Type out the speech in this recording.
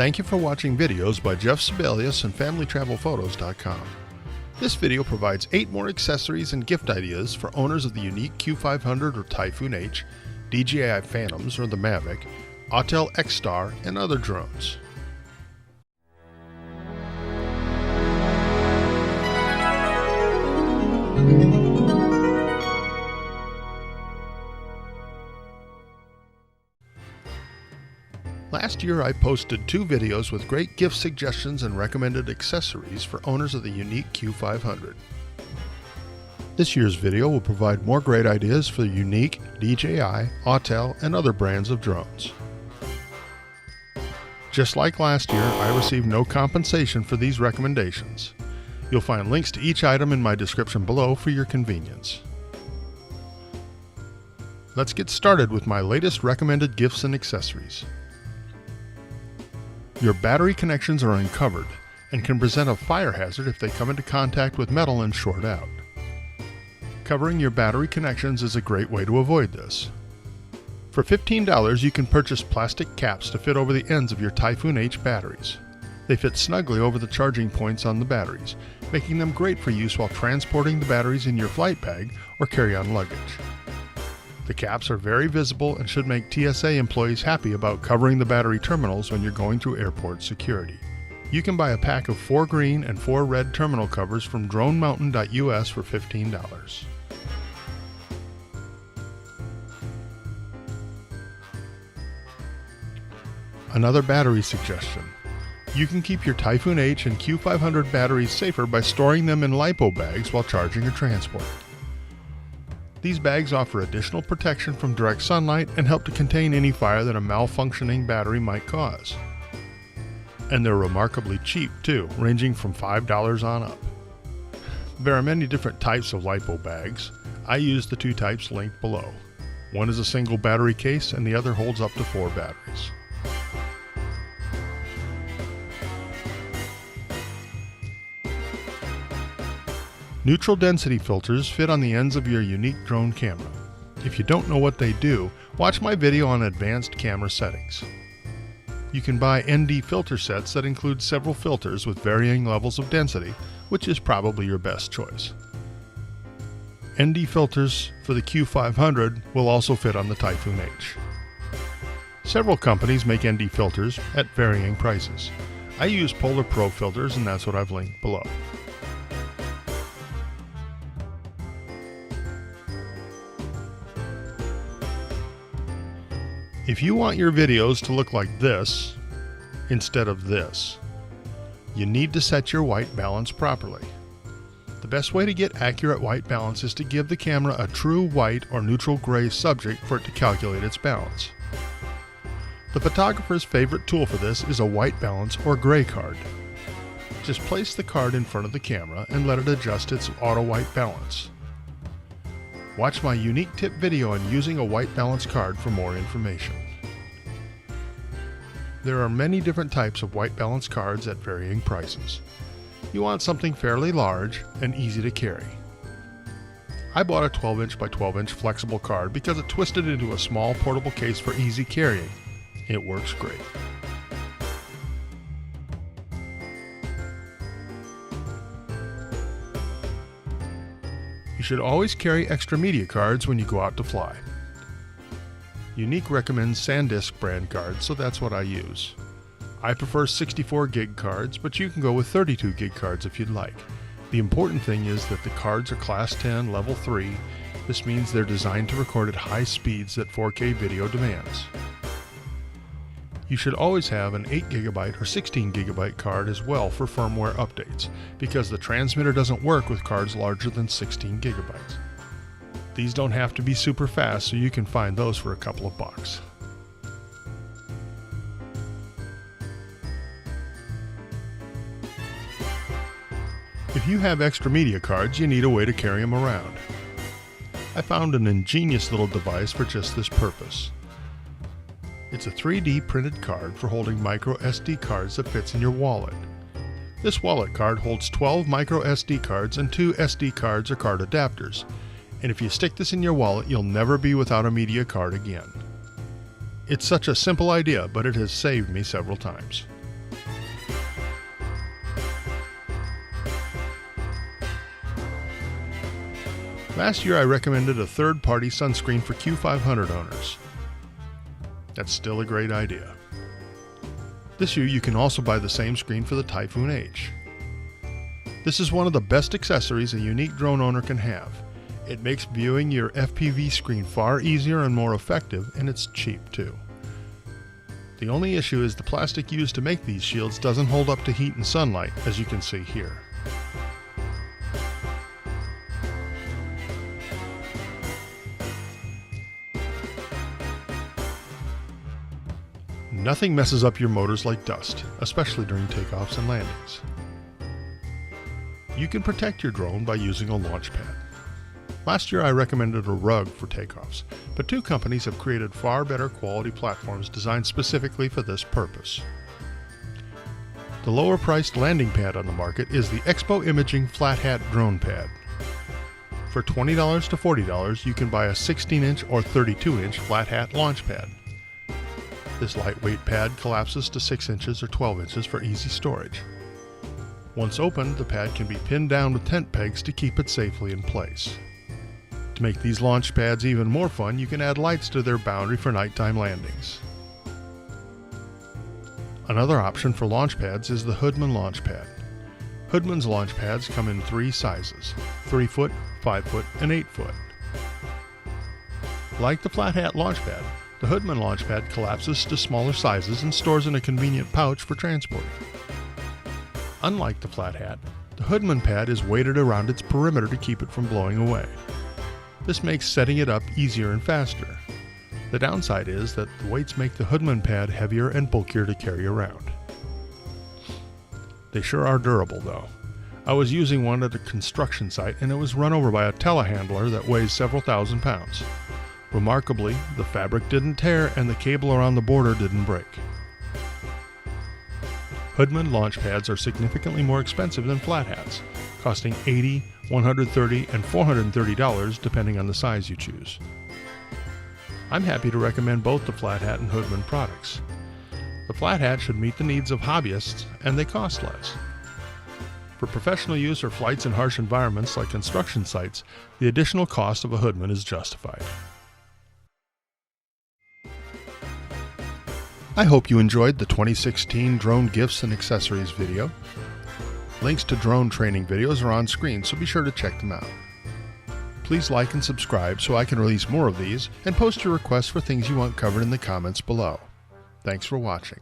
Thank you for watching videos by Jeff Sibelius and FamilyTravelPhotos.com. This video provides 8 more accessories and gift ideas for owners of the Yuneec Q500 or Typhoon H, DJI Phantoms or the Mavik, Autel X-Star, and other drones. Last year I posted 2 videos with great gift suggestions and recommended accessories for owners of the Yuneec Q500. This year's video will provide more great ideas for the Yuneec, DJI, Autel, and other brands of drones. Just like last year, I received no compensation for these recommendations. You'll find links to each item in my description below for your convenience. Let's get started with my latest recommended gifts and accessories. Your battery connections are uncovered and can present a fire hazard if they come into contact with metal and short out. Covering your battery connections is a great way to avoid this. For $15, you can purchase plastic caps to fit over the ends of your Typhoon H batteries. They fit snugly over the charging points on the batteries, making them great for use while transporting the batteries in your flight bag or carry-on luggage. The caps are very visible and should make TSA employees happy about covering the battery terminals when you're going through airport security. You can buy a pack of 4 green and 4 red terminal covers from dronemountain.us for $15. Another battery suggestion. You can keep your Typhoon H and Q500 batteries safer by storing them in Lipo Bags while charging or transporting. These bags offer additional protection from direct sunlight and help to contain any fire that a malfunctioning battery might cause. And they're remarkably cheap too, ranging from $5 on up. There are many different types of Lipo bags. I use the 2 types linked below. One is a single battery case and the other holds up to 4 batteries. Neutral density filters fit on the ends of your Yuneec drone camera. If you don't know what they do, watch my video on advanced camera settings. You can buy ND filter sets that include several filters with varying levels of density, which is probably your best choice. ND filters for the Q500 will also fit on the Typhoon H. Several companies make ND filters at varying prices. I use Polar Pro filters and that's what I've linked below. If you want your videos to look like this instead of this, you need to set your white balance properly. The best way to get accurate white balance is to give the camera a true white or neutral gray subject for it to calculate its balance. The photographer's favorite tool for this is a white balance or gray card. Just place the card in front of the camera and let it adjust its auto white balance. Watch my Yuneec tip video on using a white balance card for more information. There are many different types of white balance cards at varying prices. You want something fairly large and easy to carry. I bought a 12-inch by 12-inch flexible card because it twisted into a small portable case for easy carrying. It works great. You should always carry extra media cards when you go out to fly. Yuneec recommends SanDisk brand cards, so that's what I use. I prefer 64 gig cards, but you can go with 32 gig cards if you'd like. The important thing is that the cards are Class 10 Level 3. This means they're designed to record at high speeds that 4K video demands. You should always have an 8GB or 16GB card as well for firmware updates, because the transmitter doesn't work with cards larger than 16GB. These don't have to be super fast, so you can find those for a couple of bucks. If you have extra media cards, you need a way to carry them around. I found an ingenious little device for just this purpose. It's a 3D printed card for holding MicroSD cards that fits in your wallet. This wallet card holds 12 MicroSD cards and 2 SD cards or card adapters. And if you stick this in your wallet, you'll never be without a media card again. It's such a simple idea, but it has saved me several times. Last year I recommended a third-party sunscreen for Q500 owners. That's still a great idea. This year you can also buy the same screen for the Typhoon H. This is one of the best accessories a Yuneec drone owner can have. It makes viewing your FPV screen far easier and more effective, and it's cheap too. The only issue is the plastic used to make these shields doesn't hold up to heat and sunlight, as you can see here. Nothing messes up your motors like dust, especially during takeoffs and landings. You can protect your drone by using a launch pad. Last year I recommended a rug for takeoffs, but two companies have created far better quality platforms designed specifically for this purpose. The lower priced landing pad on the market is the Expo Imaging Flat Hat Drone Pad. For $20 to $40 you can buy a 16-inch or 32-inch flat hat launch pad. This lightweight pad collapses to 6 inches or 12 inches for easy storage. Once opened, the pad can be pinned down with tent pegs to keep it safely in place. To make these launch pads even more fun, you can add lights to their boundary for nighttime landings. Another option for launch pads is the Hoodman launch pad. Hoodman's launch pads come in 3 sizes: 3 foot, 5 foot, and 8 foot. Like the flat hat launch pad, the Hoodman launch pad collapses to smaller sizes and stores in a convenient pouch for transporting. Unlike the flat hat, the Hoodman pad is weighted around its perimeter to keep it from blowing away. This makes setting it up easier and faster. The downside is that the weights make the Hoodman pad heavier and bulkier to carry around. They sure are durable though. I was using one at a construction site and it was run over by a telehandler that weighs several thousand pounds. Remarkably, the fabric didn't tear and the cable around the border didn't break. Hoodman launch pads are significantly more expensive than flat hats, costing $80, $130, and $430 depending on the size you choose. I'm happy to recommend both the flat hat and Hoodman products. The flat hat should meet the needs of hobbyists and they cost less. For professional use or flights in harsh environments like construction sites, the additional cost of a Hoodman is justified. I hope you enjoyed the 2016 Drone Gifts and Accessories video. Links to drone training videos are on screen, so be sure to check them out. Please like and subscribe so I can release more of these, and post your requests for things you want covered in the comments below. Thanks for watching.